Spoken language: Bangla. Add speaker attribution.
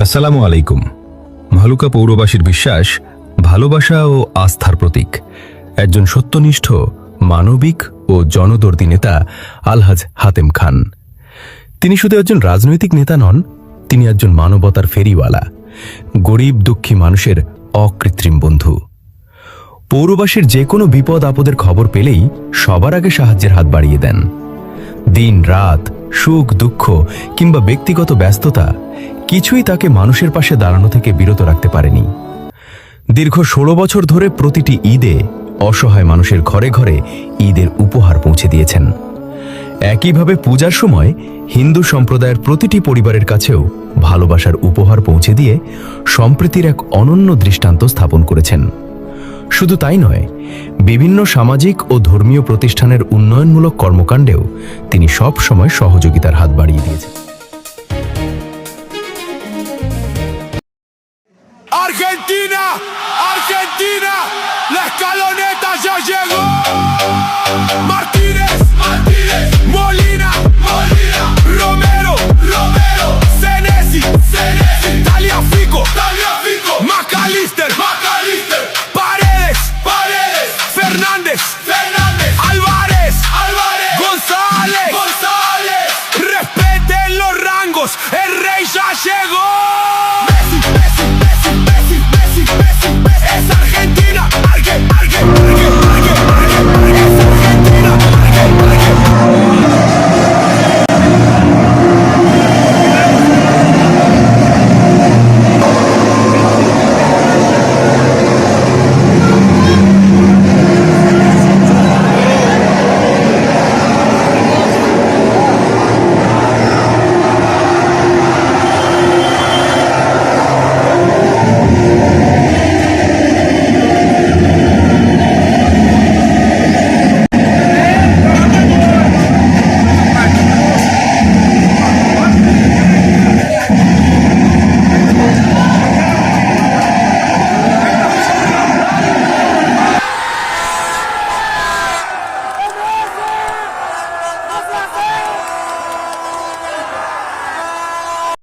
Speaker 1: আসসালামু আলাইকুম। ভালুকা পৌরবাসীর বিশ্বাস ভালোবাসা ও আস্থার প্রতীক। একজন সত্যনিষ্ঠ, মানবিক ও জনদর্দী নেতা আলহাজ হাতেম খান। তিনি শুধু একজন রাজনৈতিক নেতা নন, তিনি একজন মানবতার ফেরিওয়ালা, গরিব দুঃখী মানুষের অকৃত্রিম বন্ধু। পৌরবাসীর যে কোনো বিপদ আপদের খবর পেলেই সবার আগে সাহায্যের হাত বাড়িয়ে দেন। দিন রাত, সুখ দুঃখ কিংবা ব্যক্তিগত ব্যস্ততা কিছুই তাকে মানুষের পাশে দাঁড়ানো থেকে বিরত রাখতে পারেনি। দীর্ঘ 16 বছর ধরে প্রতিটি ঈদে অসহায় মানুষের ঘরে ঘরে ঈদের উপহার পৌঁছে দিয়েছেন। একইভাবে পূজার সময় হিন্দু সম্প্রদায়ের প্রতিটি পরিবারের কাছেও ভালোবাসার উপহার পৌঁছে দিয়ে সম্প্রীতির এক অনন্য দৃষ্টান্ত স্থাপন করেছেন। শুধু তাই নয়, বিভিন্ন সামাজিক ও ধর্মীয় প্রতিষ্ঠানের উন্নয়নমূলক কর্মকাণ্ডেও তিনি সব সময় সহযোগিতার হাত বাড়িয়ে দিয়েছেন।
Speaker 2: Argentina, Argentina, la escaloneta ya llegó.